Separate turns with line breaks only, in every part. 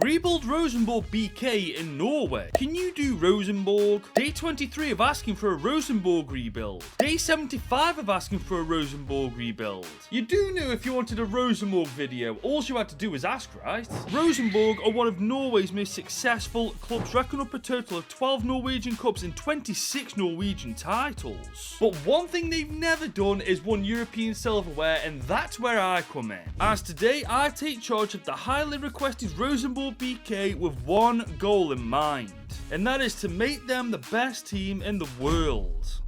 Rebuilt Rosenborg BK in Norway. Can you do Rosenborg? Day 23 of asking for a Rosenborg rebuild. Day 75 of asking for a Rosenborg rebuild. You do know if you wanted a Rosenborg video, all you had to do was ask, right? Rosenborg are one of Norway's most successful clubs, racking up a total of 12 Norwegian Cups and 26 Norwegian titles. But one thing they've never done is won European silverware, and that's where I come in. As today, I take charge of the highly requested Rosenborg BK with one goal in mind, and that is to make them the best team in the world.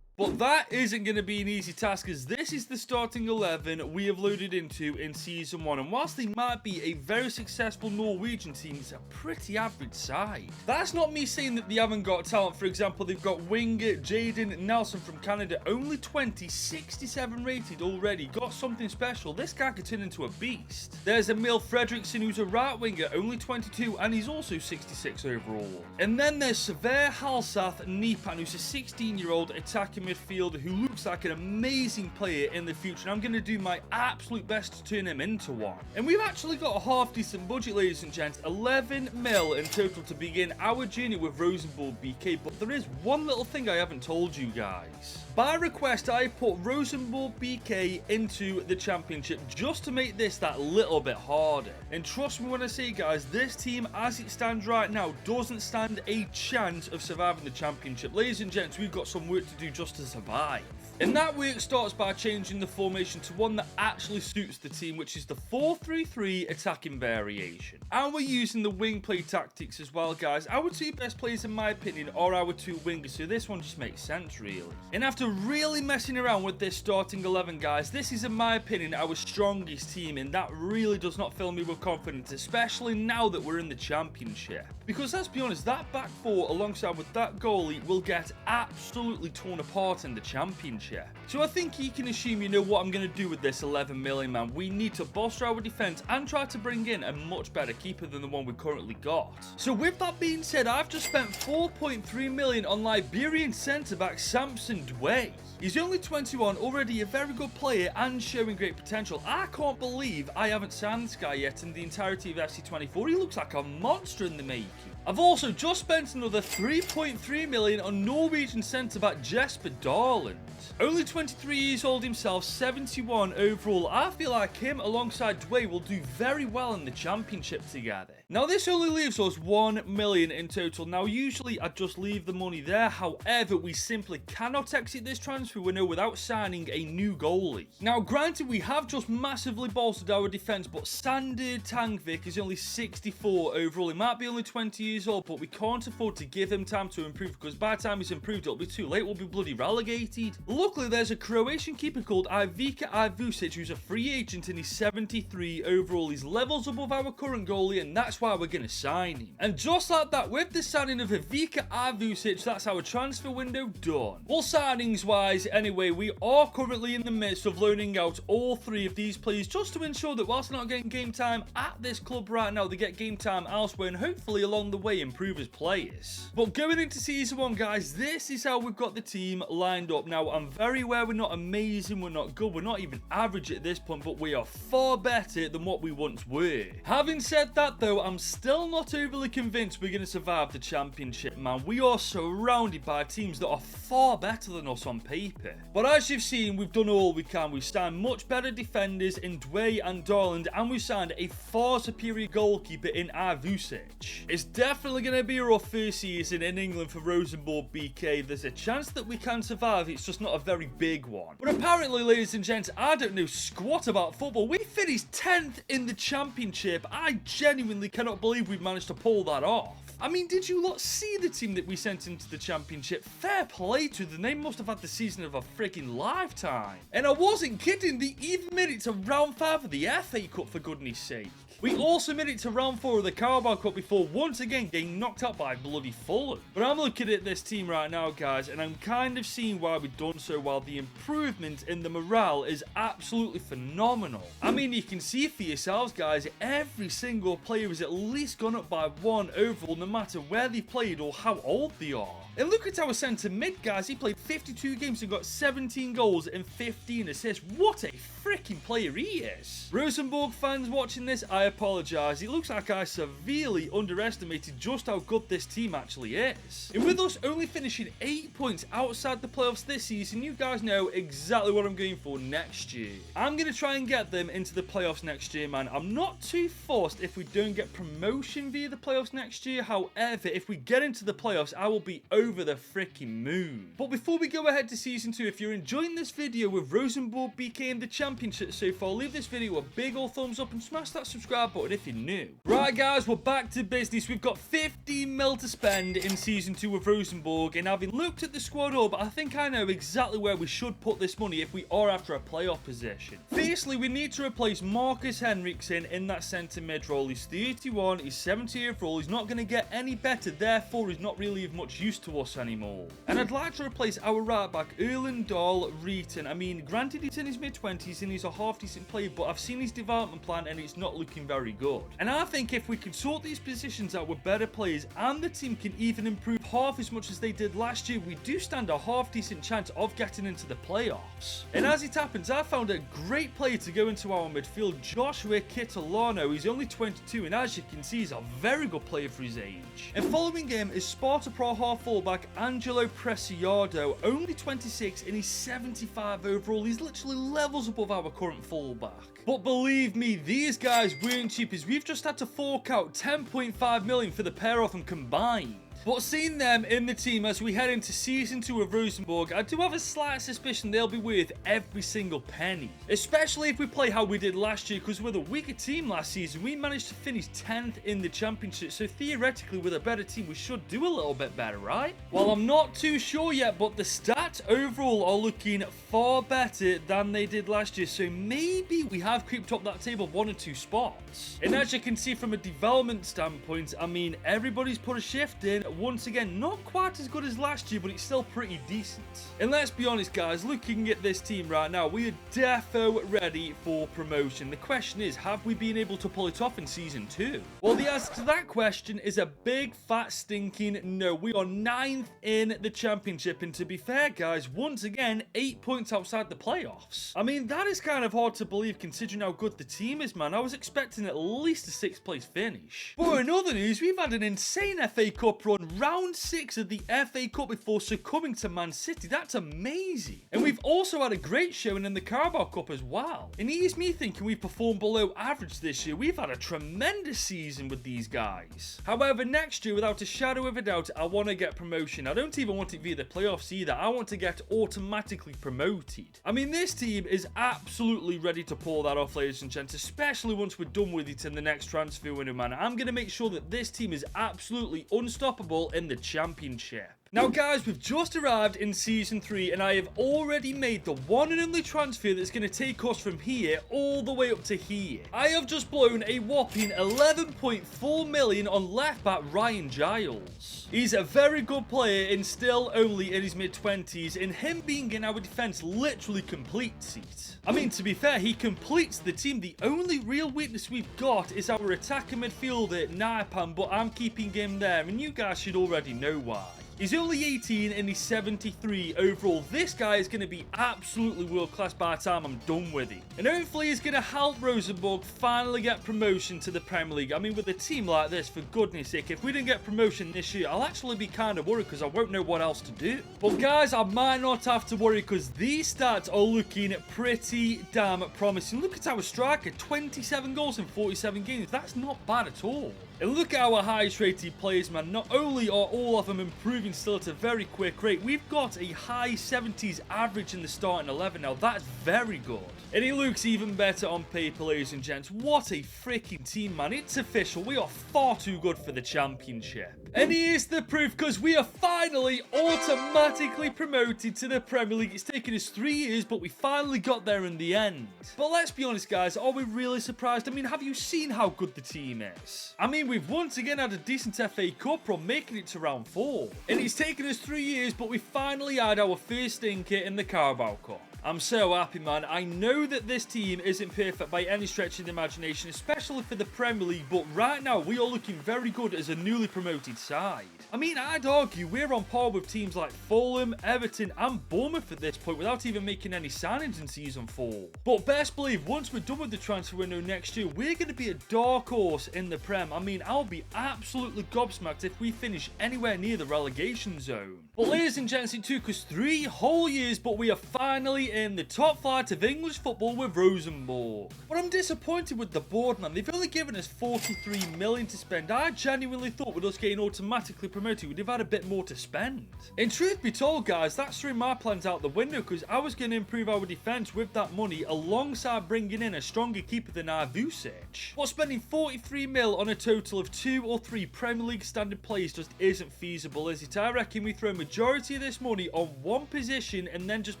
But that isn't going to be an easy task, as this is the starting 11 we have loaded into in Season 1, and whilst they might be a very successful Norwegian team, it's a pretty average side. That's not me saying that they haven't got talent. For example, they've got winger Jaden Nelson from Canada, only 20, 67 rated already, got something special. This guy could turn into a beast. There's Emil Fredriksson, who's a right winger, only 22, and he's also 66 overall. And then there's Sverre Halsath Nipan, who's a 16-year-old attacking midfielder who looks like an amazing player in the future, and I'm going to do my absolute best to turn him into one. And we've actually got a half decent budget, ladies and gents, 11 mil in total to begin our journey with Rosenborg BK, but there is one little thing I haven't told you guys. By request, I put Rosenborg BK into the championship just to make this that little bit harder. And trust me when I say, guys, this team as it stands right now doesn't stand a chance of surviving the championship. Ladies and gents, we've got some work to do just to survive. And that work starts by changing the formation to one that actually suits the team, which is the 4-3-3 attacking variation. And we're using the wing play tactics as well, guys. Our two best players, in my opinion, are our two wingers, so this one just makes sense, really. And after really messing around with this starting 11, guys, this is, in my opinion, our strongest team, and that really does not fill me with confidence, especially now that we're in the championship. Because let's be honest, that back four alongside with that goalie will get absolutely torn apart in the championship. So I think you can assume you know what I'm going to do with this 11 million, man. We need to bolster our defense and try to bring in a much better keeper than the one we currently got. So with that being said, I've just spent 4.3 million on Liberian centre-back Samson Dway. He's only 21, already a very good player and showing great potential. I can't believe I haven't signed this guy yet in the entirety of FC24. He looks like a monster in the making. I've also just spent another 3.3 million on Norwegian centre-back Jesper Darland. Only 23 years old himself, 71 overall. I feel like him alongside Dway will do very well in the championship together. Now this only leaves us 1 million in total. Now usually I'd just leave the money there, however we simply cannot exit this transfer window without signing a new goalie. Now granted, we have just massively bolstered our defence, but Sander Tangvik is only 64 overall. He might be only 20 years old, but we can't afford to give him time to improve, because by the time he's improved it'll be too late. We'll be bloody relegated. Luckily there's a Croatian keeper called Ivica Ivusic who's a free agent, and he's 73 overall. He's levels above our current goalie, and that's why we're going to sign him. And just like that, with the signing of Ivica Ivusic, that's our transfer window done. Well, signings wise anyway, we are currently in the midst of loaning out all three of these players just to ensure that whilst not getting game time at this club right now, they get game time elsewhere and hopefully along the way improve as players. But going into Season 1, guys, this is how we've got the team lined up. Now I'm very aware we're not amazing, we're not good, we're not even average at this point, but we are far better than what we once were. Having said that though, I'm still not overly convinced we're going to survive the championship, man. We are surrounded by teams that are far better than us on paper. But as you've seen, we've done all we can. We've signed much better defenders in Dway and Darland, and we've signed a far superior goalkeeper in Ivusic. It's definitely going to be a rough first season in England for Rosenborg BK. There's a chance that we can survive, it's just not a very big one. But apparently, ladies and gents, I don't know squat about football. We finished 10th in the championship. I genuinely cannot believe we've managed to pull that off. I mean, did you lot see the team that we sent into the championship? Fair play to them. They must have had the season of a freaking lifetime. And I wasn't kidding. They even made it to round 5 of the FA Cup, for goodness sake. We also made it to round 4 of the Carabao Cup before once again getting knocked out by bloody Fulham. But I'm looking at this team right now, guys, and I'm kind of seeing why we've done so well. The improvement in the morale is absolutely phenomenal. I mean, you can see for yourselves, guys, every single player has at least gone up by 1 overall, no matter where they played or how old they are. And look at our centre mid, guys. He played 52 games and got 17 goals and 15 assists. What a freaking player he is. Rosenborg fans watching this, I apologise. It looks like I severely underestimated just how good this team actually is. And with us only finishing 8 points outside the playoffs this season, you guys know exactly what I'm going for next year. I'm going to try and get them into the playoffs next year, man. I'm not too fussed if we don't get promotion via the playoffs next year. However, if we get into the playoffs, I will be over the freaking moon. But before we go ahead to season 2, if you're enjoying this video with Rosenborg BK in the championship so far, leave this video a big old thumbs up and smash that subscribe button if you're new. Right guys, we're back to business. We've got 15 mil to spend in season 2 of Rosenborg, and having looked at the squad up, I think I know exactly where we should put this money if we are after a playoff position. Firstly, we need to replace Marcus Henriksen in that centre mid role. He's 31, he's 70 overall, he's not going to get any better, therefore he's not really of much use to us anymore. And I'd like to replace our right back Dahl Reeton. I mean, granted he's in his mid-20s and he's a half decent player, but I've seen his development plan and it's not looking very good. And I think if we can sort these positions out with better players and the team can even improve half as much as they did last year, we do stand a half decent chance of getting into the playoffs. And as it happens, I found a great player to go into our midfield, Joshua Kitolano. He's only 22 and as you can see, he's a very good player for his age. And following him is Sparta Praha fullback Angelo Preciado, only 26 and he's 75 overall. He's literally levels above our current fullback. But believe me, these guys weren't cheap, as we've just had to fork out 10.5 million for the pair of them combined. But seeing them in the team as we head into season 2 of Rosenborg, I do have a slight suspicion they'll be worth every single penny. Especially if we play how we did last year, because with a weaker team last season, we managed to finish 10th in the championship. So theoretically, with a better team, we should do a little bit better, right? Well, I'm not too sure yet, but the stats overall are looking far better than they did last year. So maybe we have creeped up that table 1 or 2 spots. And as you can see from a development standpoint, I mean, everybody's put a shift in. Once again, not quite as good as last year, but it's still pretty decent. And let's be honest, guys, looking at this team right now, we are defo ready for promotion. The question is, have we been able to pull it off in season 2? Well, the answer to that question is a big fat stinking no. We are 9th in the championship, and to be fair, guys, once again, 8 points outside the playoffs. I mean, that is kind of hard to believe considering how good the team is, man. I was expecting at least a 6th place finish. But in other news, we've had an insane FA Cup run. Round 6 of the FA Cup before succumbing to Man City. That's amazing. And we've also had a great showing in the Carabao Cup as well. And it is me thinking we've performed below average this year. We've had a tremendous season with these guys. However, next year, without a shadow of a doubt, I want to get promotion. I don't even want it via the playoffs either. I want to get automatically promoted. I mean, this team is absolutely ready to pull that off, ladies and gents, especially once we're done with it in the next transfer window, man. I'm going to make sure that this team is absolutely unstoppable in the championship. Now guys, we've just arrived in season 3 and I have already made the one and only transfer that's going to take us from here all the way up to here. I have just blown a whopping 11.4 million on left back Ryan Giles. He's a very good player and still only in his mid-20s, and him being in our defense literally completes it. I mean, to be fair, he completes the team. The only real weakness we've got is our attacker midfielder Naipan, but I'm keeping him there and you guys should already know why. He's only 18 and he's 73 overall. This guy is going to be absolutely world class by the time I'm done with him. And hopefully he's going to help Rosenborg finally get promotion to the Premier League. I mean, with a team like this, for goodness sake, if we didn't get promotion this year, I'll actually be kind of worried because I won't know what else to do. But guys, I might not have to worry because these stats are looking pretty damn promising. Look at our striker, 27 goals in 47 games. That's not bad at all. And look at our highest rated players, man. Not only are all of them improving still at a very quick rate, we've got a high 70s average in the starting 11 now. That's very good. And it looks even better on paper, ladies and gents. What a freaking team, man. It's official. We are far too good for the championship. And here's the proof, because we are finally automatically promoted to the Premier League. It's taken us 3 years, but we finally got there in the end. But let's be honest, guys. Are we really surprised? I mean, have you seen how good the team is? I mean, we've once again had a decent FA Cup run, making it to round 4. And it's taken us 3 years, but we finally had our first stinker in the Carabao Cup. I'm so happy, man. I know that this team isn't perfect by any stretch of the imagination, especially for the Premier League, but right now we are looking very good as a newly promoted side. I mean, I'd argue we're on par with teams like Fulham, Everton and Bournemouth at this point without even making any signings in Season 4. But best believe, once we're done with the transfer window next year, we're going to be a dark horse in the Prem. I mean, I'll be absolutely gobsmacked if we finish anywhere near the relegation zone. But ladies and gents, it took us 3 whole years, but we are finally in the top flight of English football with Rosenborg. But I'm disappointed with the board, man. They've only given us 43 million to spend. I genuinely thought with us getting automatically promoted, we'd have had a bit more to spend. In truth be told, guys, that's threw my plans out the window because I was going to improve our defence with that money alongside bringing in a stronger keeper than Vucic. But spending 43 mil on a total of 2 or 3 Premier League standard players just isn't feasible, is it? I reckon we throw a majority of this money on one position and then just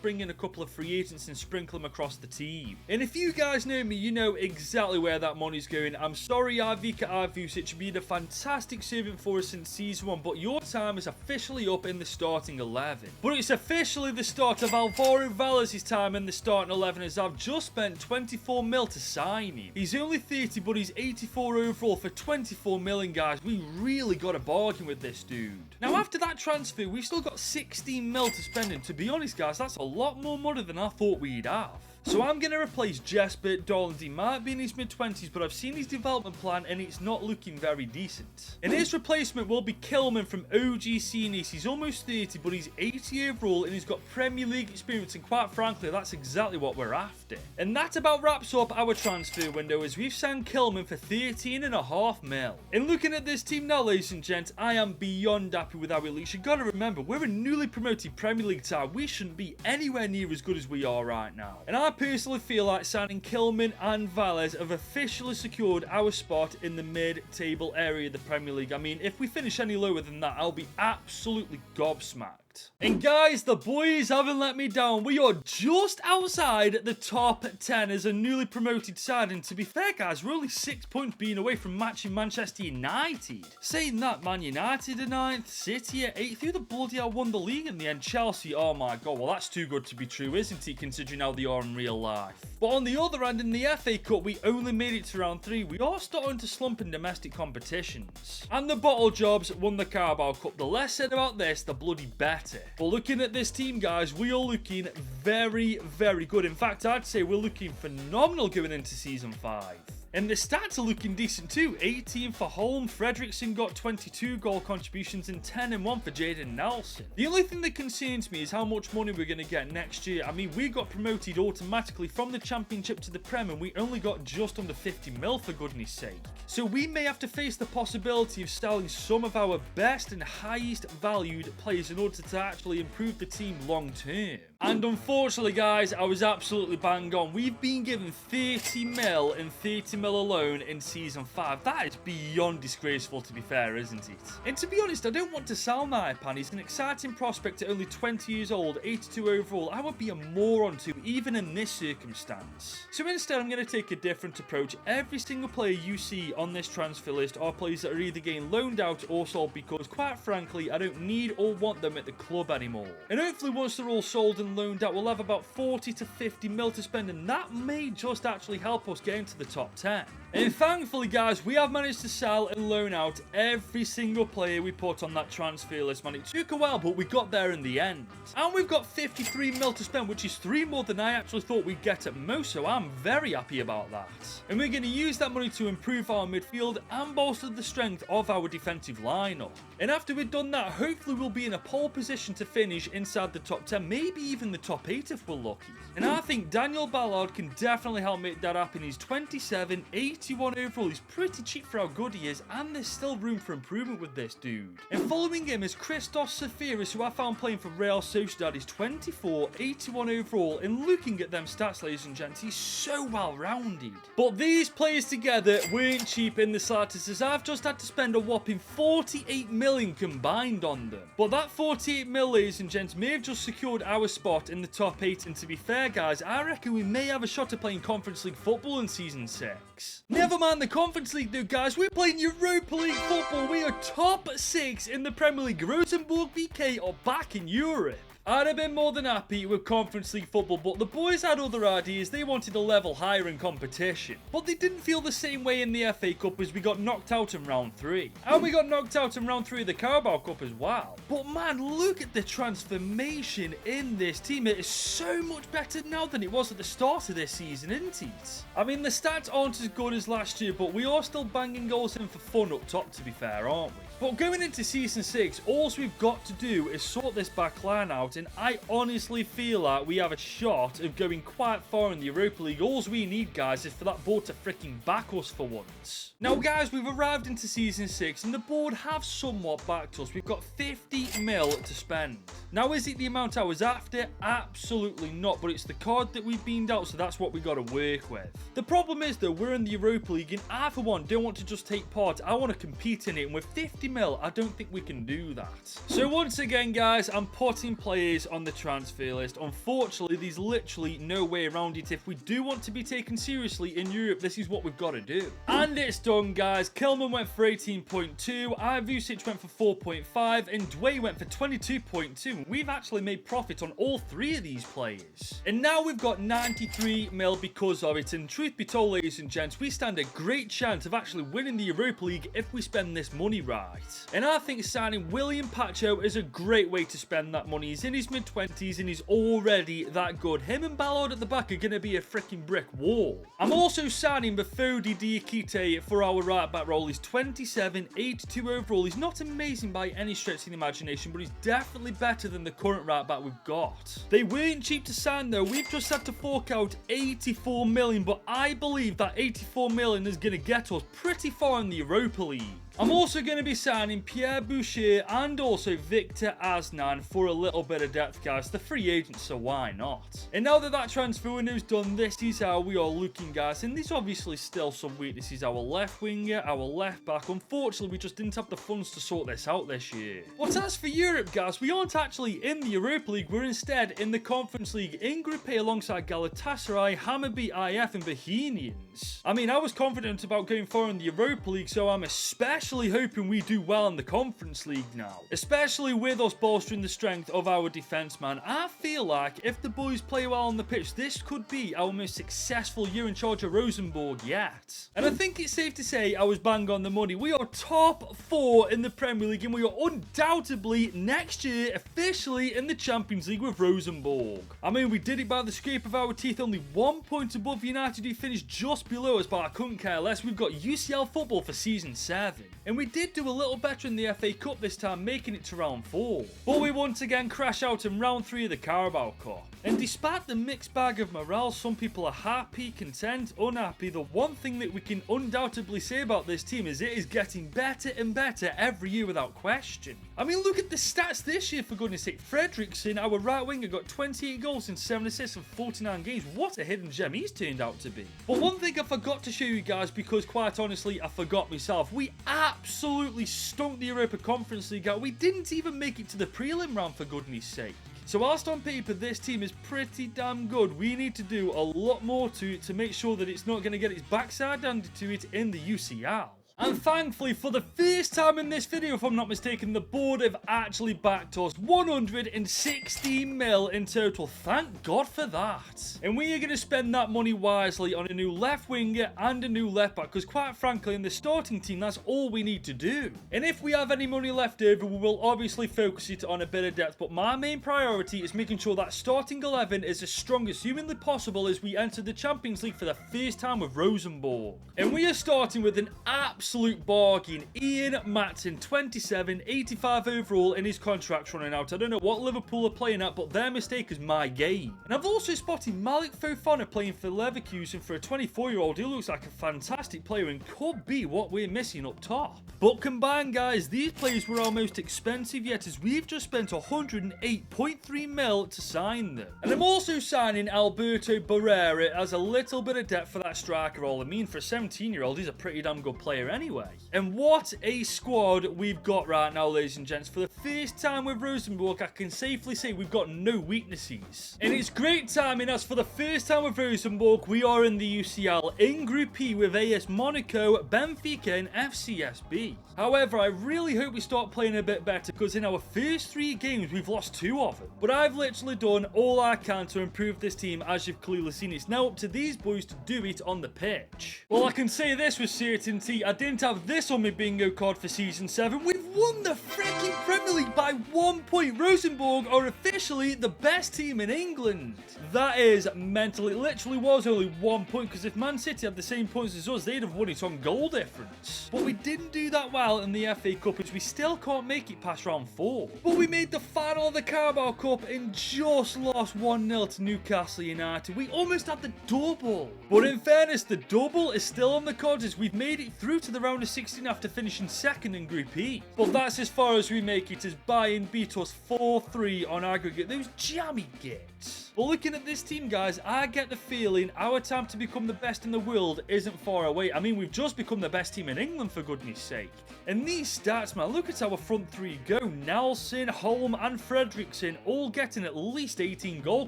bring in a couple of free agents and sprinkle them across the team. And if you guys know me, you know exactly where that money's going. I'm sorry, Vucic, you've been a fantastic servant for us since Season 1, but your time is officially up in the starting 11. But it's officially the start of Alvaro Valles' time in the starting 11, as I've just spent 24 mil to sign him. He's only 30, but he's 84 overall for 24 million, guys. We really got a bargain with this dude. Now, after that transfer, we've still got 16 mil to spend, and to be honest, guys, that's a lot more money than I thought we'd have. So I'm going to replace Jesper Dolland. He might be in his mid-20s, but I've seen his development plan and it's not looking very decent. And his replacement will be Kilman from OGC Nice. He's almost 30, but he's 80 overall and he's got Premier League experience, and quite frankly, that's exactly what we're after. And that about wraps up our transfer window, as we've signed Kilman for 13.5 mil. And looking at this team now, ladies and gents, I am beyond happy with our league. You've got to remember, we're a newly promoted Premier League side. We shouldn't be anywhere near as good as we are right now. And I personally feel like signing Kilman and Valles have officially secured our spot in the mid-table area of the Premier League. I mean, if we finish any lower than that, I'll be absolutely gobsmacked. And guys, the boys haven't let me down. We are just outside the top 10 as a newly promoted side. And to be fair, guys, we're only 6 points being away from matching Manchester United. Saying that, Man United are 9th, City are 8th. Who the bloody hell won the league in the end? Chelsea, oh my god. Well, that's too good to be true, isn't it, considering how they are in real life. But on the other hand, in the FA Cup, we only made it to round 3. We are starting to slump in domestic competitions. And the Bottle Jobs won the Carabao Cup. The less said about this, the bloody better. But looking at this team, guys, we are looking very, very good. In fact, I'd say we're looking phenomenal going into Season 5. And the stats are looking decent too. 18 for Holm. Fredrickson got 22 goal contributions and 10 and 1 for Jadon Nelson. The only thing that concerns me is how much money we're going to get next year. I mean, we got promoted automatically from the Championship to the Prem, and we only got just under 50 mil, for goodness sake. So we may have to face the possibility of selling some of our best and highest valued players in order to actually improve the team long term. And unfortunately, guys, I was absolutely bang on. We've been given 30 mil and 30 mil alone in Season 5. That is beyond disgraceful, to be fair, isn't it? And to be honest, I don't want to sell Naipan. He's an exciting prospect at only 20 years old, 82 overall. I would be a moron to, even in this circumstance. So instead, I'm going to take a different approach. Every single player you see on this transfer list are players that are either getting loaned out or sold, because, quite frankly, I don't need or want them at the club anymore. And hopefully, once they're all sold and loaned out, we'll have about 40 to 50 mil to spend, and that may just actually help us get into the top 10. And thankfully, guys, we have managed to sell and loan out every single player we put on that transfer list, man. It took a while, but we got there in the end. And we've got 53 mil to spend, which is 3 more than I actually thought we'd get at most, so I'm very happy about that. And we're going to use that money to improve our midfield and bolster the strength of our defensive lineup. And after we've done that, hopefully we'll be in a pole position to finish inside the top 10, maybe even the top 8 if we're lucky. And I think Daniel Ballard can definitely help make that happen. He's 27, 81 overall. He's pretty cheap for how good he is, and there's still room for improvement with this dude. And following him is Christos Safiris, who I found playing for Real Sociedad. He's 24, 81 overall, and looking at them stats, ladies and gents, he's so well-rounded. But these players together weren't cheap in the slightest, as I've just had to spend a whopping 48 million combined on them. But that 48 mil, ladies and gents, may have just secured our spot in the top 8, and to be fair, guys, I reckon we may have a shot at playing Conference League football in Season 6. Never mind the Conference League though, guys, we're playing Europa League football. We are top 6 in the Premier League. Rosenborg BK are back in Europe. I'd have been more than happy with Conference League football, but the boys had other ideas. They wanted a level higher in competition. But they didn't feel the same way in the FA Cup as we got knocked out in round 3. And we got knocked out in round 3 of the Carabao Cup as well. But man, look at the transformation in this team. It is so much better now than it was at the start of this season, isn't it? I mean, the stats aren't as good as last year, but we are still banging goals in for fun up top, to be fair, aren't we? But going into Season 6, all we've got to do is sort this back line out, and I honestly feel like we have a shot of going quite far in the Europa League. All we need, guys, is for that board to freaking back us for once. Now, guys, we've arrived into Season 6, and the board have somewhat backed us. We've got 50 mil to spend. Now, is it the amount I was after? Absolutely not, but it's the card that we've beamed out, so that's what we got to work with. The problem is, though, we're in the Europa League, and I, for one, don't want to just take part. I want to compete in it, and with 50 mil, I don't think we can do that. So once again, guys, I'm putting players on the transfer list. Unfortunately, there's literally no way around it. If we do want to be taken seriously in Europe, this is what we've got to do. And it's done, guys. Kelman went for 18.2, Ivusic went for 4.5, and Dway went for 22.2. We've actually made profit on all 3 of these players. And now we've got 93 mil because of it. And truth be told, ladies and gents, we stand a great chance of actually winning the Europa League if we spend this money right. And I think signing William Pacho is a great way to spend that money. He's in his mid-20s and he's already that good. Him and Ballard at the back are going to be a freaking brick wall. I'm also signing Bafodi Diakite for our right-back role. He's 27, 82 overall. He's not amazing by any stretch of the imagination, but he's definitely better than the current right-back we've got. They weren't cheap to sign, though. We've just had to fork out 84 million, but I believe that 84 million is going to get us pretty far in the Europa League. I'm also going to be signing Pierre Boucher and also Victor Asnan for a little bit of depth, guys. The free agents, so why not? And now that that transfer window's done, this is how we are looking, guys. And there's obviously still some weaknesses. Our left winger, our left back. Unfortunately, we just didn't have the funds to sort this out this year. But as for Europe, guys, we aren't actually in the Europa League. We're instead in the Conference League in Group A alongside Galatasaray, Hammarby IF and Bohemians. I mean, I was confident about going far in the Europa League, so I'm especially hoping we do well in the Conference League now, especially with us bolstering the strength of our defence, man. I feel like if the boys play well on the pitch, this could be our most successful year in charge of Rosenborg yet. And I think it's safe to say I was bang on the money. We are top 4 in the Premier League, and we are undoubtedly next year officially in the Champions League with Rosenborg. I mean, we did it by the scrape of our teeth, only 1 point above United, who finished just below us, but I couldn't care less. We've got UCL football for Season 7. And we did do a little better in the FA Cup this time, making it to round 4. But we once again crash out in round 3 of the Carabao Cup. And despite the mixed bag of morale, some people are happy, content, unhappy. The one thing that we can undoubtedly say about this team is it is getting better and better every year without question. I mean, look at the stats this year, for goodness sake. Fredrickson, our right winger, got 28 goals and 7 assists in 49 games. What a hidden gem he's turned out to be. But one thing I forgot to show you guys, because quite honestly, I forgot myself. We absolutely stunk the Europa Conference League out. We didn't even make it to the prelim round, for goodness sake. So whilst on paper this team is pretty damn good, we need to do a lot more to it to make sure that it's not going to get its backside handed to it in the UCL. And thankfully, for the first time in this video, if I'm not mistaken, the board have actually backed us 116 mil in total. Thank God for that. And we are going to spend that money wisely on a new left winger and a new left back, because quite frankly, in the starting team, that's all we need to do. And if we have any money left over, we will obviously focus it on a bit of depth. But my main priority is making sure that starting 11 is as strong as humanly possible as we enter the Champions League for the first time with Rosenborg. And we are starting with an absolute bargain. Ian Matson, 27, 85 overall, and his contract's running out. I don't know what Liverpool are playing at, but their mistake is my game. And I've also spotted Malik Fofana playing for Leverkusen. For a 24-year-old, he looks like a fantastic player and could be what we're missing up top. But combined, guys, these players were our most expensive yet, as we've just spent 108.3 mil to sign them. And I'm also signing Alberto Barrera as a little bit of depth for that striker role. I mean, for a 17-year-old, he's a pretty damn good player anyway. And what a squad we've got right now, ladies and gents. For the first time with Rosenborg, I can safely say we've got no weaknesses. And it's great timing, as for the first time with Rosenborg, we are in the UCL in Group E with AS Monaco, Benfica and FCSB. However, I really hope we start playing a bit better, because in our first 3 games, we've lost 2 of them. But I've literally done all I can to improve this team, as you've clearly seen. It's now up to these boys to do it on the pitch. Well, I can say this with certainty. I didn't have this on my bingo card for Season 7. We've won the freaking Premier League by 1 point. Rosenborg are officially the best team in England. That is mental. It literally was only 1 point, because if Man City had the same points as us, they'd have won it on goal difference. But we didn't do that well in the FA Cup, as we still can't make it past round 4. But we made the final of the Carabao Cup and just lost 1-0 to Newcastle United. We almost had the double. But in fairness, the double is still on the cards, as we've made it through to the round of 16 after finishing 2nd in Group E. But that's as far as we make it, as Bayern beat us 4-3 on aggregate. Those jammy gits. But looking at this team, guys, I get the feeling our time to become the best in the world isn't far away. I mean, we've just become the best team in England, for goodness sake. And these stats, man, look at our front 3 go. Nelson, Holm and Fredrickson all getting at least 18 goal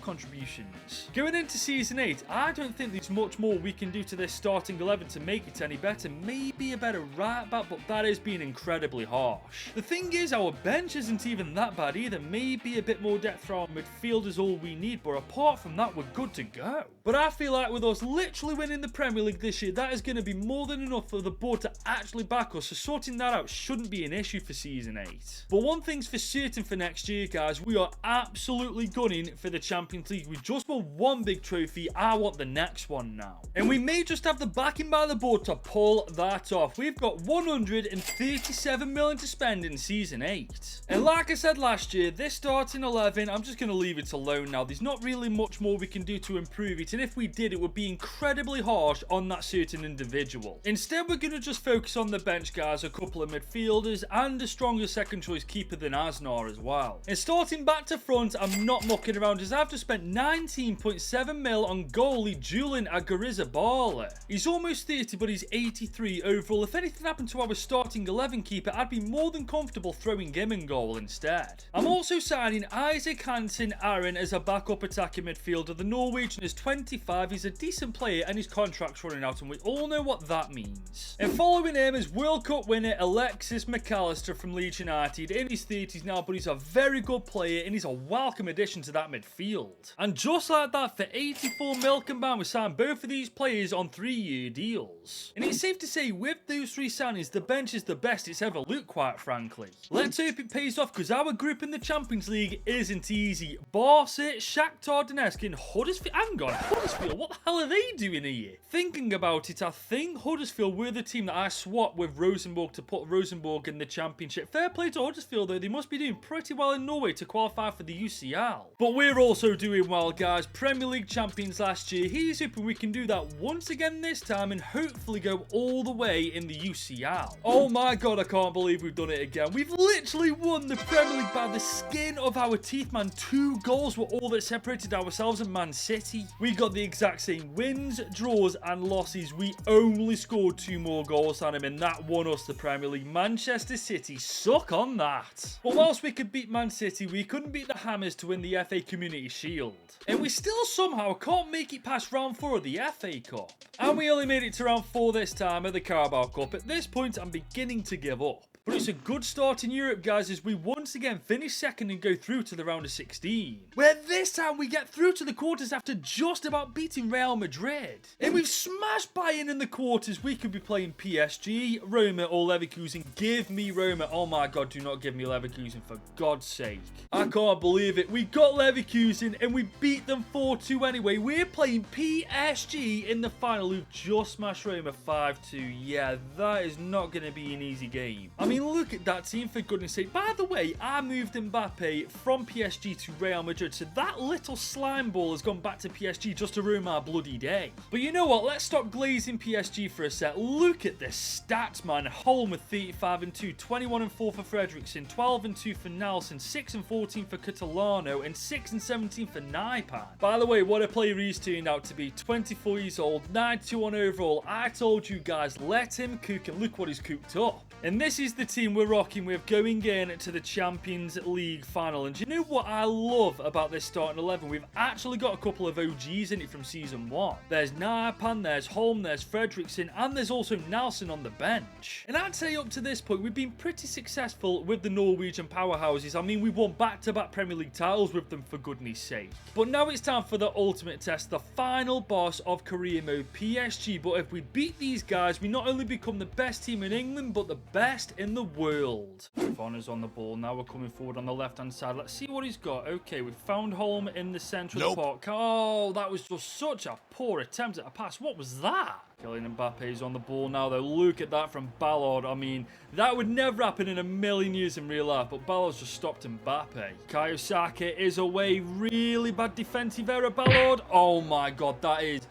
contributions. Going into Season 8, I don't think there's much more we can do to this starting 11 to make it any better. Maybe a better right back, but that is being incredibly harsh. The thing is, our bench isn't even that bad either. Maybe a bit more depth for our midfield is all we need, but apart from that, we're good to go. But I feel like with us literally winning the Premier League this year, that is going to be more than enough for the board to actually back us, so sorting that out shouldn't be an issue for Season 8. But one thing's for certain for next year, guys, we are absolutely gunning for the Champions League. We just won 1 big trophy. I want the next one now. And we may just have the backing by the board to pull that off. We've got 137 million to spend in Season 8. And like I said last year, this starting 11, I'm just going to leave it alone now. There's not really much more we can do to improve it, and if we did, it would be incredibly harsh on that certain individual. Instead, we're going to just focus on the bench, guys, a couple of midfielders and a stronger second choice keeper than Asnar as well. And starting back to front, I'm not mucking around, as I've just spent 19.7 mil on goalie Julian Agarizabala. He's almost 30, but he's 83 overall. If anything happened to our starting 11 keeper, I'd be more than comfortable throwing him in goal instead. I'm also signing Isaac Hansen Aaron as a backup attacking midfielder. The Norwegian is 25, he's a decent player, and his contract's running out, and we all know what that means. And following him is World Cup winner Alexis McAllister from Leeds United, in his 30s now, but he's a very good player, and he's a welcome addition to that midfield. And just like that, for 84 mil combined, we signed both of these players on 3-year deals. And it's safe to say, with those 3 signings, the bench is the best it's ever looked, quite frankly. Let's hope it pays off, because our group in the Champions League isn't easy. Barca, Shakhtar Donetsk and Huddersfield. Hang on, Huddersfield, what the hell are they doing here? Thinking about it, I think Huddersfield were the team that I swapped with Rosenborg to put Rosenborg in the Championship. Fair play to Huddersfield, though. They must be doing pretty well in Norway to qualify for the UCL. But we're also doing well, guys. Premier League champions last year. He's hoping we can do that once again this time and hopefully go all the way in the UCL. Oh my god, I can't believe we've done it again. We've literally won the Premier League by the skin of our teeth, man. 2 goals were all that separated ourselves and Man City. We got the exact same wins, draws and losses. We only scored 2 more goals than him, and that won us the Premier League. Manchester City, suck on that. But whilst we could beat Man City, we couldn't beat the Hammers to win the FA Community Shield. And we still somehow can't make it past round 4 of the FA Cup. And we only made it to round 4 this time of the Carabao Cup. At this point, I'm beginning to give up. But it's a good start in Europe, guys, as we once again finish 2nd and go through to the round of 16. Where this time we get through to the quarters after just about beating Real Madrid. And we've smashed Bayern in the quarters. We could be playing PSG, Roma or Leverkusen. Give me Roma. Oh my god, do not give me Leverkusen, for God's sake. I can't believe it. We got Leverkusen and we beat them 4-2 anyway. We're playing PSG in the final, who've just smashed Roma 5-2. Yeah, that is not going to be an easy game. I'm mean, look at that team, for goodness sake. By the way, I moved Mbappe from PSG to Real Madrid, so that little slime ball has gone back to PSG just to ruin my bloody day. But you know what? Let's stop glazing PSG for a sec. Look at this stats, man. Holm with 35 and 2, 21 and 4 for Fredrickson, 12 and 2 for Nelson, 6 and 14 for Catalano, and 6 and 17 for Naipan. By the way, what a player he's turned out to be. 24 years old, 92 overall. I told you guys, let him cook, and look what he's cooked up. And this is the team we're rocking with going in to the Champions League final. And do you know what I love about this starting 11? We've actually got a couple of OGs in it from season 1. There's Naipan, there's Holm, there's Fredrickson, and there's also Nelson on the bench. And I'd say up to this point, we've been pretty successful with the Norwegian powerhouses. I mean, we won back-to-back Premier League titles with them, for goodness sake. But now it's time for the ultimate test, the final boss of career mode, PSG. But if we beat these guys, we not only become the best team in England, but the best in the world. Bonner's on the ball. Now we're coming forward on the left-hand side. Let's see what he's got. Okay, we found Holm in the centre of the park. Oh, that was just such a poor attempt at a pass. What was that? Kylian Mbappe is on the ball now, though. Look at that from Ballard. I mean, that would never happen in a million years in real life, but Ballard's just stopped Mbappe. Kiyosaki is away. Really bad defensive error, Ballard. Oh, my God. That is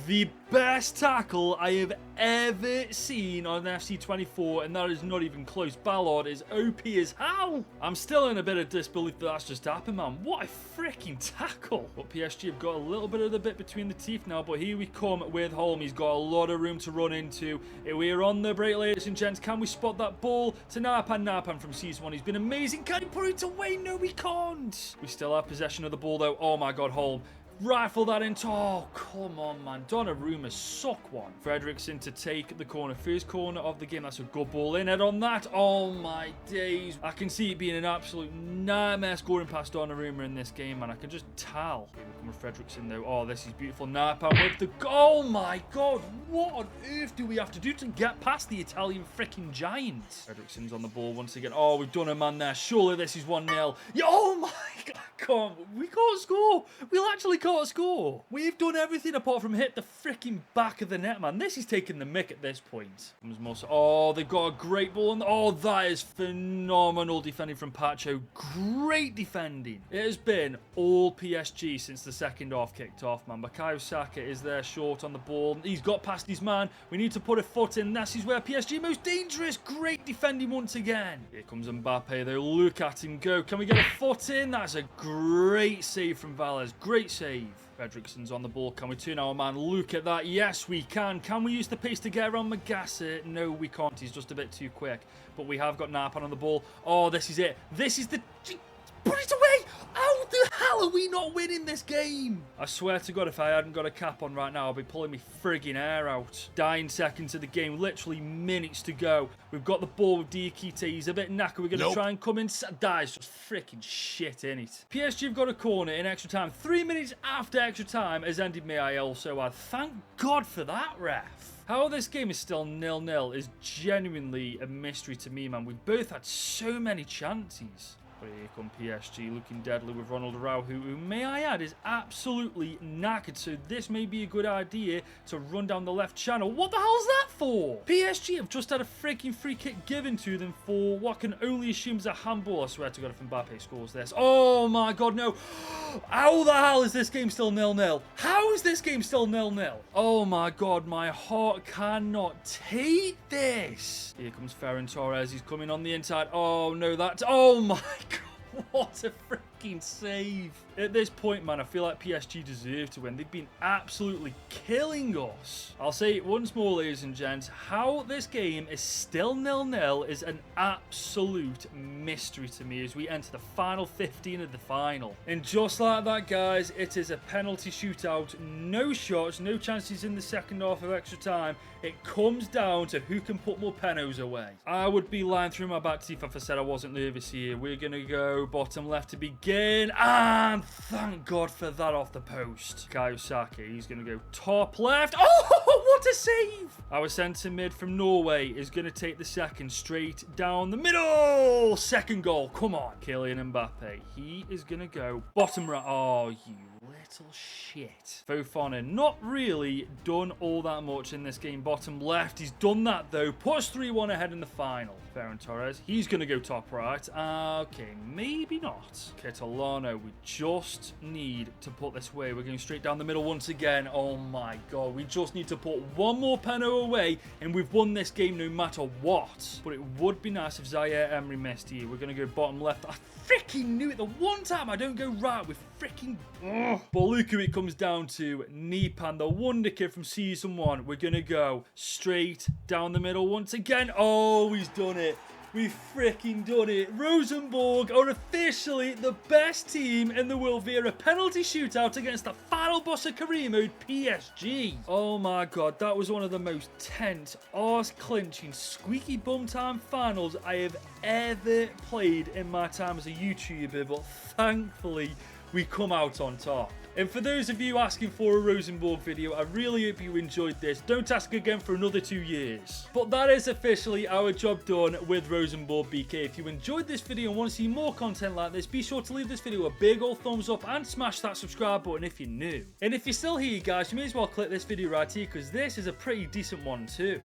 the best tackle I have ever seen on FC24, and that is not even close. Ballard is OP as hell. I'm still in a bit of disbelief that that's just happened, man. What a freaking tackle. But PSG have got a little bit of the bit between the teeth now, but here we come with Holm. He's got a lot of room to run into. We're on the break, ladies and gents. Can we spot that ball to Naipan? Naipan from season 1. He's been amazing. Can he put it away? No, we can't. We still have possession of the ball, though. Oh, my God, Holm. Rifle that into... Oh, come on, man. Donnarumma suck one. Fredrickson to take the corner. First corner of the game. That's a good ball in. Head on that. Oh, my days. I can see it being an absolute nightmare scoring past Donnarumma in this game, man. I can just tell. Here we come with Fredrickson, though. Oh, this is beautiful. Naipan with the... Oh, my God. What on earth do we have to do to get past the Italian freaking giants? Fredrickson's on the ball once again. Oh, we've done a man there. Surely this is 1-0. Oh, my God. We can't score. We'll actually can't score. We've done everything apart from hit the freaking back of the net, man. This is taking the mick at this point. Oh, they've got a great ball. Oh, that is phenomenal defending from Pacho. Great defending. It has been all PSG since the second half kicked off, man. Bukayo Saka is there short on the ball. He's got past his man. We need to put a foot in. This is where PSG are most dangerous. Great defending once again. Here comes Mbappe, though. Look at him go. Can we get a foot in? That's a great save from Valles. Great save. Fredrickson's on the ball. Can we turn our man? Look at that. Yes, we can. Can we use the pace to get around Magassa? No, we can't. He's just a bit too quick. But we have got Naipan on the ball. Oh, this is it. This is the... Put it away! How the hell are we not winning this game? I swear to God, if I hadn't got a cap on right now, I'll be pulling me frigging hair out. Dying seconds of the game, literally minutes to go. We've got the ball with Diakite. He's a bit knackered. We're going to try and come in. That is just freaking shit, innit? PSG have got a corner in extra time. 3 minutes after extra time has ended, may I also add. Thank God for that, ref. How this game is still 0-0 is genuinely a mystery to me, man. We've both had so many chances. But here come PSG looking deadly with Ronald Araujo, who, may I add, is absolutely knackered. So this may be a good idea to run down the left channel. What the hell's that for? PSG have just had a freaking free kick given to them for what can only assume is a handball. I swear to God, if Mbappe scores this. Oh my God, no. How the hell is this game still 0-0? How is this game still 0-0? Oh my God, my heart cannot take this. Here comes Ferran Torres. He's coming on the inside. Oh no, that's... Oh my God, what a freaking save. At this point, man, I feel like PSG deserve to win. They've been absolutely killing us. I'll say it once more, ladies and gents. How this game is still 0-0 is an absolute mystery to me as we enter the final 15 of the final. And just like that, guys, it is a penalty shootout. No shots, no chances in the second half of extra time. It comes down to who can put more penos away. I would be lying through my back teeth if I said I wasn't nervous here. We're going to go bottom left to begin. And thank God for that off the post. Kiyosaki, he's going to go top left. Oh, what a save. Our centre mid from Norway is going to take the second straight down the middle. Second goal. Come on. Kylian Mbappe. He is going to go bottom right. Oh, you little shit. Fofana, not really done all that much in this game. Bottom left, he's done that though. Put us 3-1 ahead in the final. Ferran Torres, he's going to go top right. Okay, maybe not. Catalano, we just need to put this away. We're going straight down the middle once again. Oh my god, we just need to put one more penalty away and we've won this game no matter what. But it would be nice if Zaire Emery missed here. We're going to go bottom left. I freaking knew it. The one time I don't go right with freaking... Ugh. But look who it comes down to. Nipan, the wonder kid from season 1. We're going to go straight down the middle once again. Oh, he's done it. We've freaking done it. Rosenborg are officially the best team in the world via a penalty shootout against the final boss of career mode, PSG. Oh my god, that was one of the most tense, arse-clinching, squeaky bum time finals I have ever played in my time as a YouTuber, but thankfully we come out on top. And for those of you asking for a Rosenborg video, I really hope you enjoyed this. Don't ask again for another 2 years. But that is officially our job done with Rosenborg BK. If you enjoyed this video and want to see more content like this, be sure to leave this video a big old thumbs up and smash that subscribe button if you're new. And if you're still here, guys, you may as well click this video right here because this is a pretty decent one too.